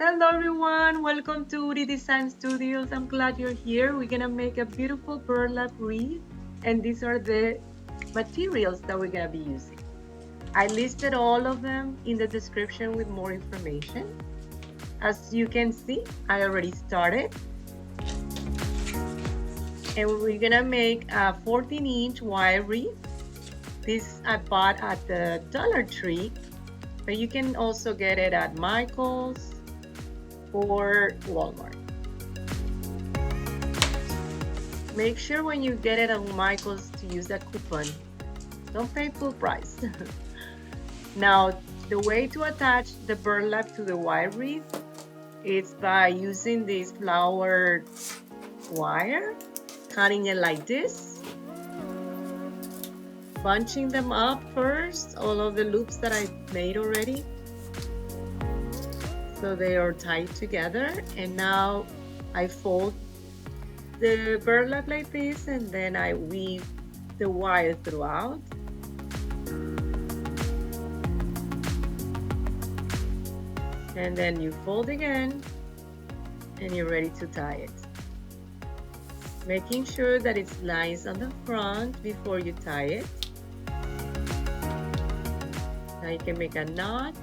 Hello everyone, welcome to Uri Design Studios. I'm glad you're here. We're gonna make a beautiful burlap wreath, and these are the materials that we're gonna be using. I listed all of them in the description with more information. As you can see, I already started. And we're gonna make a 14-inch wire wreath. This I bought at the Dollar Tree, but you can also get it at Michael's or Walmart. Make sure when you get it at Michael's to use that coupon. Don't pay full price. Now, the way to attach the burlap to the wire wreath is by using this flower wire, cutting it like this, bunching them up first, all of the loops that I made already, so they are tied together. And now I fold the burlap like this, and then I weave the wire throughout. And then you fold again, and you're ready to tie it. Making sure that it's nice on the front before you tie it. Now you can make a knot.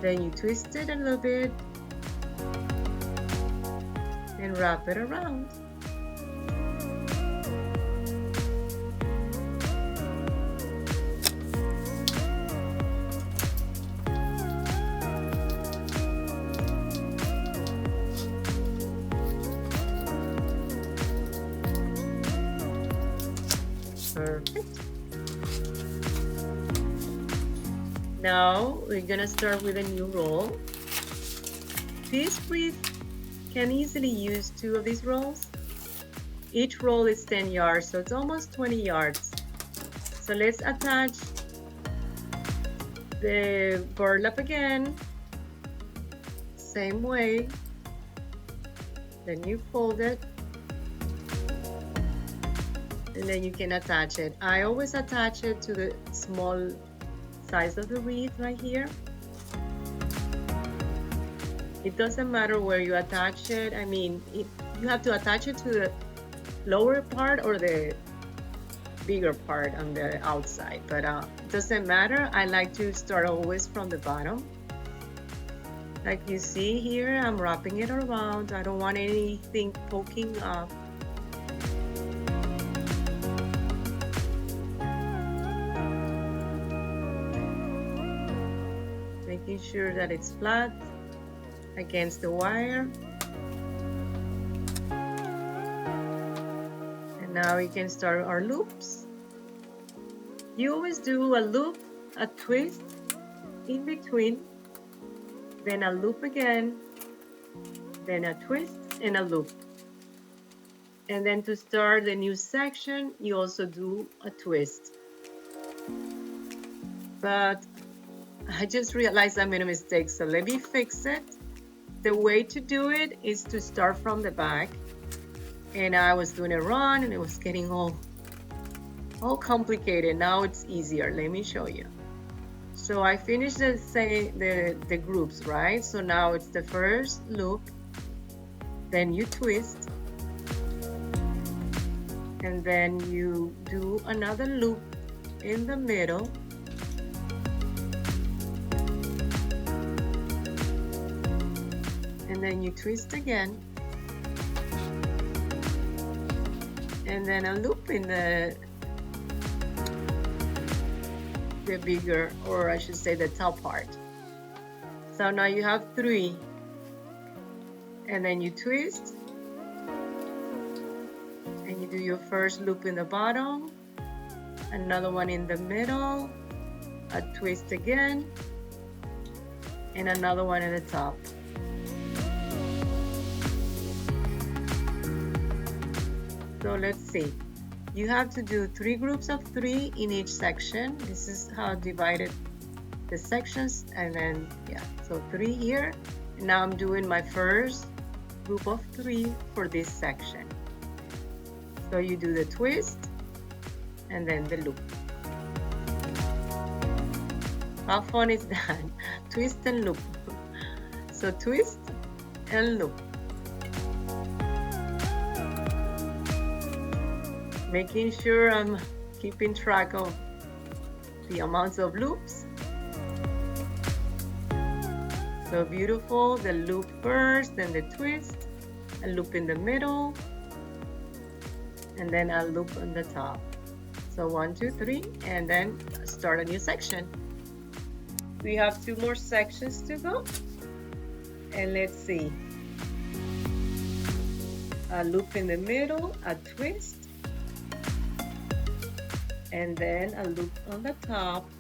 Then you twist it a little bit and wrap it around. Perfect. Now we're gonna start with a new roll. This wreath can easily use 2 of these rolls. Each roll is 10 yards, so it's almost 20 yards. So let's attach the burlap again, same way. Then you fold it, and then you can attach it. I always attach it to the small size of the wreath right here. It doesn't matter where you attach it. I mean, you have to attach it to the lower part or the bigger part on the outside, but it doesn't matter. I like to start always from the bottom. Like you see here, I'm wrapping it around. I don't want anything poking up. Making sure that it's flat against the wire. And now we can start our loops. You always do a loop, a twist in between, then a loop again, then a twist and a loop. And then to start the new section, you also do a twist. But I just realized I made a mistake, so let me fix it. The way to do it is to start from the back, and I was doing it wrong and it was getting all complicated. Now it's easier. Let me show you. So I finished the groups, right? So now it's the first loop, then you twist, and then you do another loop in the middle, and then you twist again, and then a loop in the bigger, or I should say the top part. So now you have 3, and then you twist, and you do your first loop in the bottom, another one in the middle, a twist again, and another one at the top. So let's see. You have to do 3 groups of 3 in each section. This is how I divided the sections, and then so 3 here. And now I'm doing my first group of 3 for this section. So you do the twist and then the loop. How fun is that? Twist and loop. So twist and loop. Making sure I'm keeping track of the amounts of loops. So beautiful, the loop first, then the twist, a loop in the middle, and then a loop on the top. So 1, 2, 3, and then start a new section. We have 2 more sections to go. And let's see. A loop in the middle, a twist, and then a loop on the top.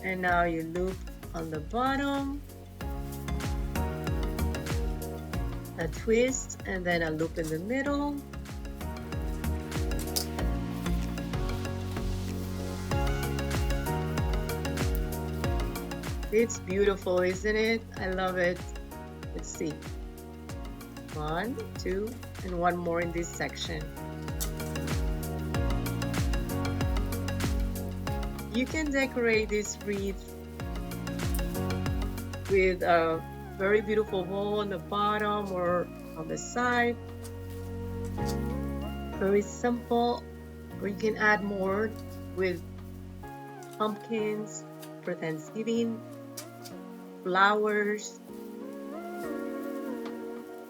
And now you loop on the bottom, a twist, and then a loop in the middle. It's beautiful, isn't it? I love it. Let's see. 1, 2, and 1 more in this section. You can decorate this wreath with a very beautiful bow on the bottom or on the side. Very simple, or you can add more with pumpkins for Thanksgiving, flowers.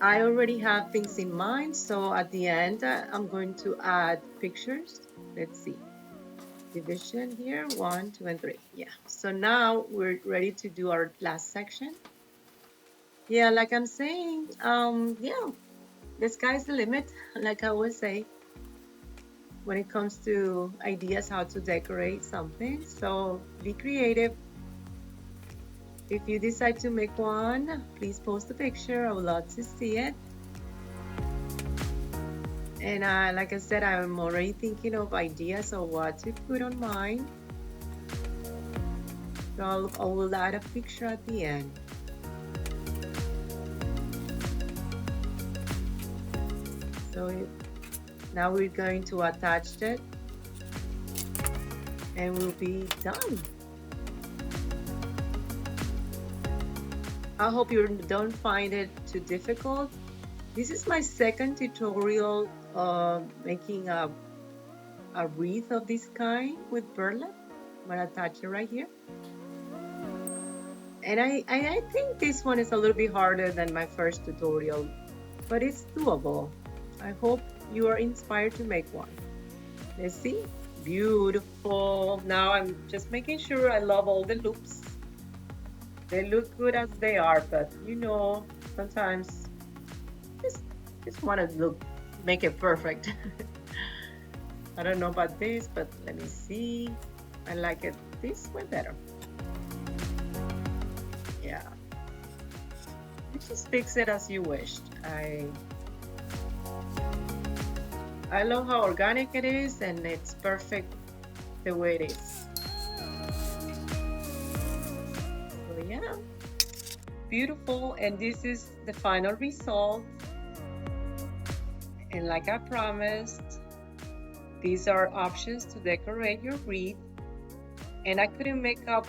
I already have things in mind, so at the end I'm going to add pictures. Let's see. Division here, 1, 2, and 3. Yeah, so now we're ready to do our last section. Yeah, like I'm saying, yeah, the sky's the limit, like I always say, when it comes to ideas how to decorate something. So be creative. If you decide to make one, please post a picture. I would love to see it. And like I said, I'm already thinking of ideas of what to put on mine. So I will add a picture at the end. So now we're going to attach it and we'll be done. I hope you don't find it too difficult. This is my second tutorial making a wreath of this kind with burlap. I'm gonna attach it right here. And I think this one is a little bit harder than my first tutorial, but it's doable. I hope you are inspired to make one. Let's see. Beautiful. Now I'm just making sure I love all the loops. They look good as they are, but you know, sometimes just want to make it perfect. I don't know about this, but let me see. I like it this way better. Yeah. You just fix it as you wished. I love how organic it is, and it's perfect the way it is. So yeah, beautiful. And this is the final result. And like I promised, these are options to decorate your wreath. And I couldn't make up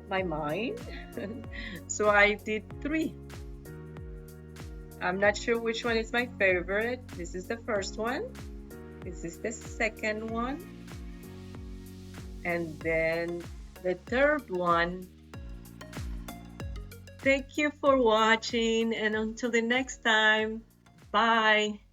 my mind, so I did 3. I'm not sure which one is my favorite. This is the first one. This is the second one. And then the third one. Thank you for watching, and until the next time, bye.